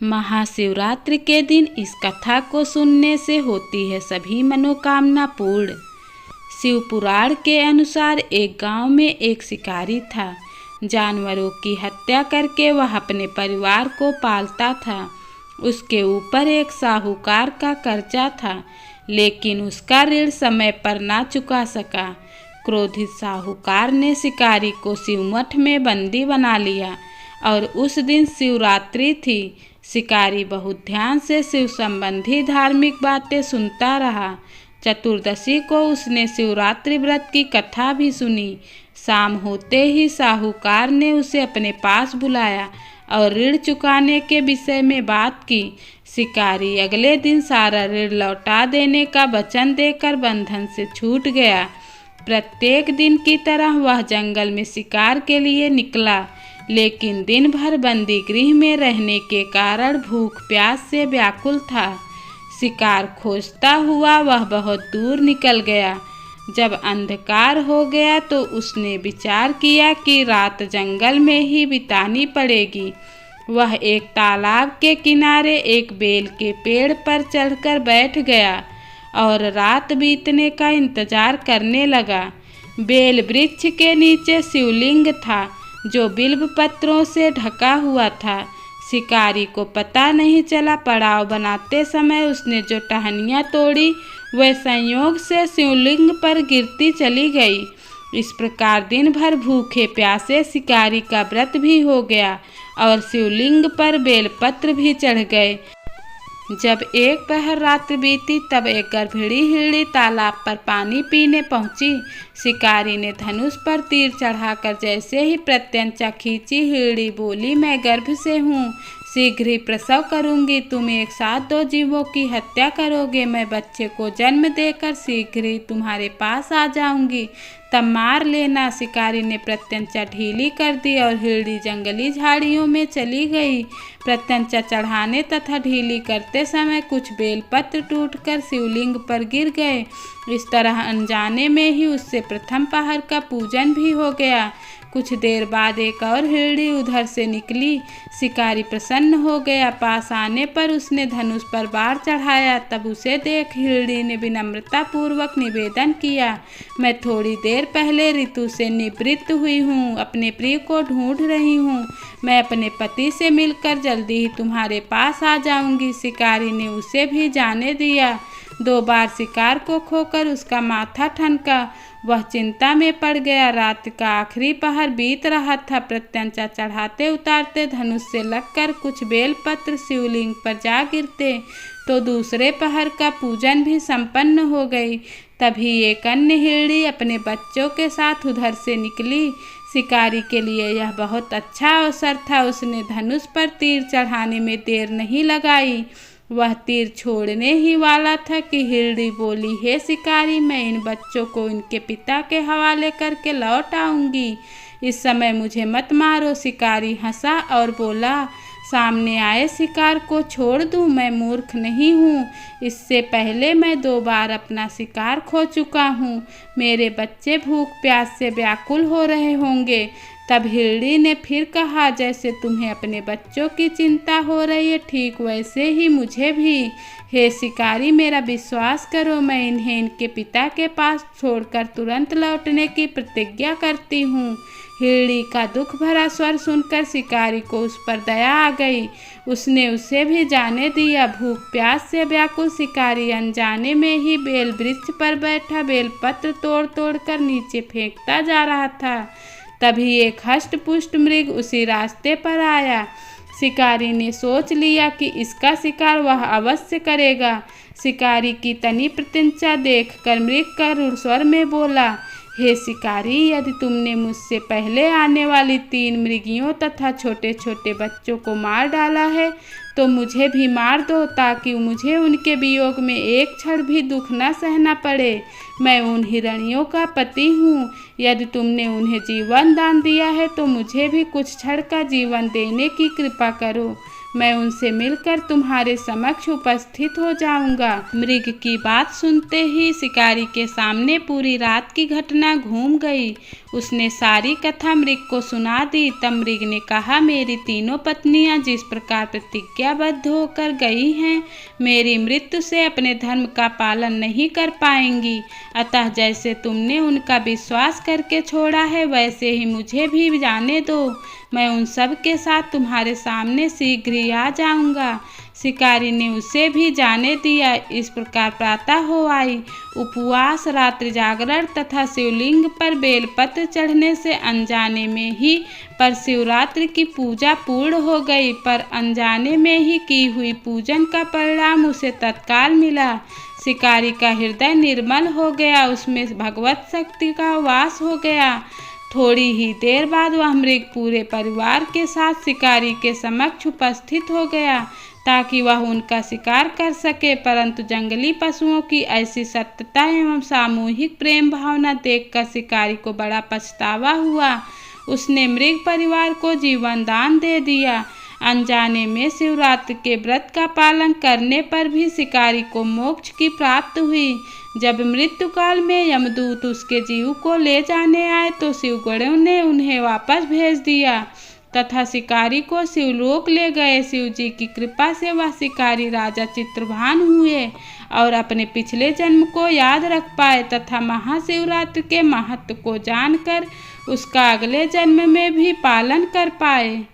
महाशिवरात्रि के दिन इस कथा को सुनने से होती है सभी मनोकामना पूर्ण। शिव पुराण के अनुसार एक गांव में एक शिकारी था। जानवरों की हत्या करके वह अपने परिवार को पालता था। उसके ऊपर एक साहूकार का कर्जा था, लेकिन उसका ऋण समय पर ना चुका सका। क्रोधित साहूकार ने शिकारी को शिवमठ में बंदी बना लिया और उस दिन शिवरात्रि थी। शिकारी बहुत ध्यान से शिव संबंधी धार्मिक बातें सुनता रहा। चतुर्दशी को उसने शिवरात्रि व्रत की कथा भी सुनी। शाम होते ही साहूकार ने उसे अपने पास बुलाया और ऋण चुकाने के विषय में बात की। शिकारी अगले दिन सारा ऋण लौटा देने का वचन देकर बंधन से छूट गया। प्रत्येक दिन की तरह वह जंगल में शिकार के लिए निकला, लेकिन दिन भर बंदी गृह में रहने के कारण भूख प्यास से व्याकुल था। शिकार खोजता हुआ वह बहुत दूर निकल गया। जब अंधकार हो गया तो उसने विचार किया कि रात जंगल में ही बितानी पड़ेगी। वह एक तालाब के किनारे एक बेल के पेड़ पर चढ़कर बैठ गया और रात बीतने का इंतजार करने लगा। बेल वृक्ष के नीचे शिवलिंग था, जो बिल्व पत्रों से ढका हुआ था। शिकारी को पता नहीं चला। पड़ाव बनाते समय उसने जो टहनियाँ तोड़ी वह संयोग से शिवलिंग पर गिरती चली गई। इस प्रकार दिन भर भूखे प्यासे शिकारी का व्रत भी हो गया और शिवलिंग पर बेलपत्र भी चढ़ गए। जब एक पहर रात बीती तब एक गर्भिणी हिरणी तालाब पर पानी पीने पहुंची। शिकारी ने धनुष पर तीर चढ़ाकर जैसे ही प्रत्यंचा खींची, हिरणी बोली, मैं गर्भ से हूँ, शीघ्र ही प्रसव करूंगी। तुम एक साथ दो जीवों की हत्या करोगे। मैं बच्चे को जन्म देकर शीघ्र ही तुम्हारे पास आ जाऊंगी, तब मार लेना। शिकारी ने प्रत्यंचा ढीली कर दी और हिरणी जंगली झाड़ियों में चली गई। प्रत्यंचा चढ़ाने तथा ढीली करते समय कुछ बेलपत्र टूटकर शिवलिंग पर गिर गए। इस तरह अनजाने में ही उससे प्रथम पहर का पूजन भी हो गया। कुछ देर बाद एक और हिरणी उधर से निकली। शिकारी प्रसन्न हो गया। पास आने पर उसने धनुष पर बाण चढ़ाया। तब उसे देख हिरणी ने विनम्रता पूर्वक निवेदन किया, मैं थोड़ी देर पहले ऋतु से निवृत्त हुई हूँ, अपने प्रिय को ढूंढ रही हूँ। मैं अपने पति से मिलकर जल्दी ही तुम्हारे पास आ जाऊंगी। शिकारी ने उसे भी जाने दिया। 2 बार शिकार को खोकर उसका माथा ठनका। वह चिंता में पड़ गया। रात का आखिरी पहर बीत रहा था। प्रत्यंचा चढ़ाते उतारते धनुष से लगकर कुछ बेलपत्र शिवलिंग पर जा गिरते तो दूसरे पहर का पूजन भी संपन्न हो गई। तभी एक अन्य हिरणी अपने बच्चों के साथ उधर से निकली। शिकारी के लिए यह बहुत अच्छा अवसर था। उसने धनुष पर तीर चढ़ाने में देर नहीं लगाई। वह तीर छोड़ने ही वाला था कि हिरणी बोली, हे शिकारी, मैं इन बच्चों को इनके पिता के हवाले करके लौट आऊंगी। इस समय मुझे मत मारो। शिकारी हंसा और बोला, सामने आए शिकार को छोड़ दूं? मैं मूर्ख नहीं हूँ। इससे पहले मैं 2 बार अपना शिकार खो चुका हूँ। मेरे बच्चे भूख प्यास से व्याकुल हो रहे होंगे। तब हिरणी ने फिर कहा, जैसे तुम्हें अपने बच्चों की चिंता हो रही है, ठीक वैसे ही मुझे भी। हे शिकारी, मेरा विश्वास करो, मैं इन्हें इनके पिता के पास छोड़कर तुरंत लौटने की प्रतिज्ञा करती हूँ। हिरणी का दुख भरा स्वर सुनकर शिकारी को उस पर दया आ गई। उसने उसे भी जाने दिया। भूख प्यास से व्याकुल शिकारी अनजाने में ही बेल वृक्ष पर बैठा बेलपत्र तोड़ तोड़ कर नीचे फेंकता जा रहा था। तभी एक हष्ट-पुष्ट मृग उसी रास्ते पर आया। शिकारी ने सोच लिया कि इसका शिकार वह अवश्य करेगा। शिकारी की तनी प्रत्यंचा देखकर मृग करुण स्वर में बोला, हे शिकारी, यदि तुमने मुझसे पहले आने वाली 3 मृगियों तथा छोटे छोटे बच्चों को मार डाला है तो मुझे भी मार दो, ताकि मुझे उनके वियोग में एक क्षण भी दुख न सहना पड़े। मैं उन हिरणियों का पति हूँ। यदि तुमने उन्हें जीवन दान दिया है तो मुझे भी कुछ क्षण का जीवन देने की कृपा करो। मैं उनसे मिलकर तुम्हारे समक्ष उपस्थित हो जाऊंगा। मृग की बात सुनते ही शिकारी के सामने पूरी रात की घटना घूम गई। उसने सारी कथा मृग को सुना दी। तब मृग ने कहा, मेरी तीनों पत्नियां जिस प्रकार प्रतिज्ञाबद्ध होकर गई हैं, मेरी मृत्यु से अपने धर्म का पालन नहीं कर पाएंगी। अतः जैसे तुमने उनका विश्वास करके छोड़ा है, वैसे ही मुझे भी जाने दो। मैं उन सब के साथ तुम्हारे सामने शीघ्र ही आ जाऊंगा। शिकारी ने उसे भी जाने दिया। इस प्रकार प्रातः हो आई। उपवास, रात्रि जागरण तथा शिवलिंग पर बेलपत्र चढ़ने से अनजाने में ही पर शिवरात्रि की पूजा पूर्ण हो गई। पर अनजाने में ही की हुई पूजन का परिणाम उसे तत्काल मिला। शिकारी का हृदय निर्मल हो गया, उसमें भगवत शक्ति का वास हो गया। थोड़ी ही देर बाद वह मृग पूरे परिवार के साथ शिकारी के समक्ष उपस्थित हो गया ताकि वह उनका शिकार कर सके। परंतु जंगली पशुओं की ऐसी सत्यता एवं सामूहिक प्रेम भावना देखकर शिकारी को बड़ा पछतावा हुआ। उसने मृग परिवार को जीवन दान दे दिया। अनजाने में शिवरात्रि के व्रत का पालन करने पर भी शिकारी को मोक्ष की प्राप्ति हुई। जब मृत्यु काल में यमदूत उसके जीव को ले जाने आए तो शिवगणों ने उन्हें वापस भेज दिया तथा शिकारी को शिवलोक ले गए। शिव जी की कृपा से वह शिकारी राजा चित्रभान हुए और अपने पिछले जन्म को याद रख पाए तथा महाशिवरात्रि के महत्व को जानकर उसका अगले जन्म में भी पालन कर पाए।